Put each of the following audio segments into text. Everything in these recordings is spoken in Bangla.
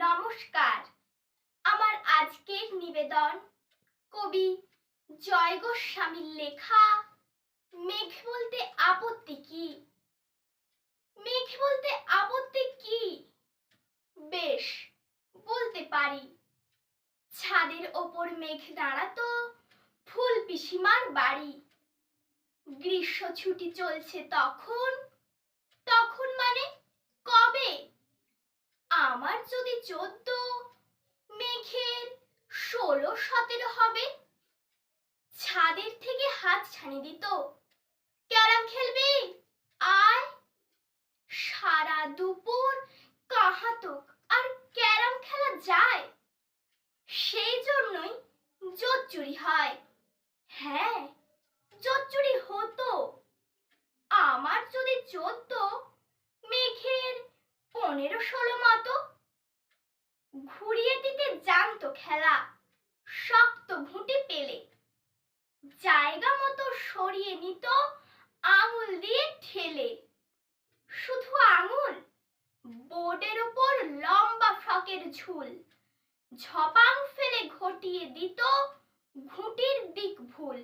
নমস্কার। আমার আজকের নিবেদন কবি জয় গোস্বামীর লেখা মেঘ বলতে আপত্তি কি। মেঘ বলতে আপত্তি কি? বেশ, বলতে পারি। ছাদের ওপর মেঘ দাঁড়াতো ফুল পিসিমার বাড়ি। গ্রীষ্ম ছুটি চলছে তখন, তখন মানে কবে? আমার যদি 14, মেঘের 16-17 হবে। ছাদের থেকে হাত ছানি দিত, ক্যারাম খেলবি? আয়। সারা দুপুর কাহাতক আর ক্যারাম খেলা যায়। সেই জন্যই জোত চুরি হয়। হ্যাঁ, জোত চুরি হতো। আমার যদি 14, মেঘের 15-16 মতো। ঘুরিয়ে দিতে জানতো খেলা, শক্ত ঘুঁটি পেলে। জায়গা মতো সরিয়ে নিত আঙুল দিয়ে ঠেলে। শুধু আঙুল, বোর্ডের উপর লম্বা ফ্রকের ঝুল। ঝপাং ফেলে ঘটিয়ে দিত ঘুঁটির দিক ভুল।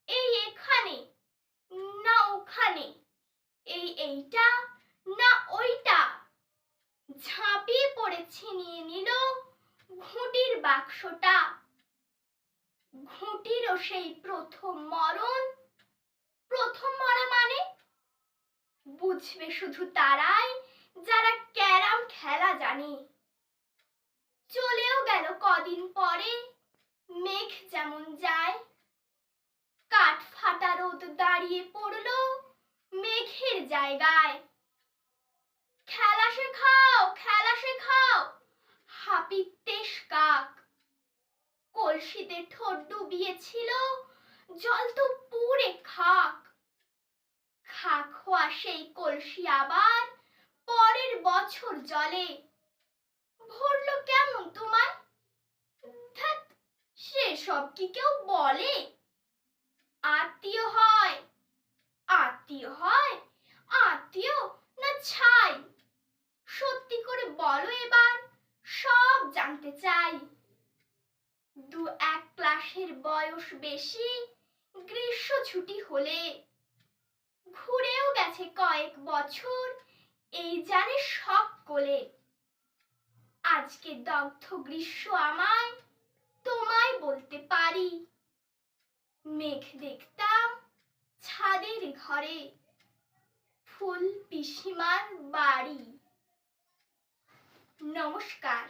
এই এখানে না ওখানে, এই এইটা না ওইটা। ঝাঁপিয়ে পড়ে ছিনিয়ে নিল ঘুঁটির বাক্সটা। ঘুঁটিরও সেই প্রথম মরণ। প্রথম মরা মানে বুঝবে শুধু তারাই যারা ক্যারাম খেলা জানে। চলেও গেল কদিন পরে মেঘ যেমন যায়। কাঠ ফাটা রোদ দাঁড়িয়ে পড়ল মেঘের জায়গায়। খেলা শেখাও, খেলা শেখাও, হাপিত্যেশ কাক। কলসিতে ঠোঁট ডুবিয়েছিল, জল তো পুড়ে খাক। খাক হওয়া সেই কলসি আবার পরের বছর জলে। ভরলো কেমন তোমায়? ধ্যাৎ, সেসব কি কেউ বলে? আত্মীয় হয়, আত্মীয় হয়, আত্মীয় না ছাই? সত্যি করে বলো এবার, সব জানতে চাই। 2-1 ক্লাসের বয়স বেশি, গ্রীষ্ম ছুটি হলে। ঘুরেও গেছে কয়েক বছর, এই জানে সকলে। আজকে দগ্ধ গ্রীষ্ম আমায়, তোমায় বলতে পারি। মেঘ দেখতাম ছাদের ঘরে, ফুল পিসিমার বাড়ি। নমস্কার।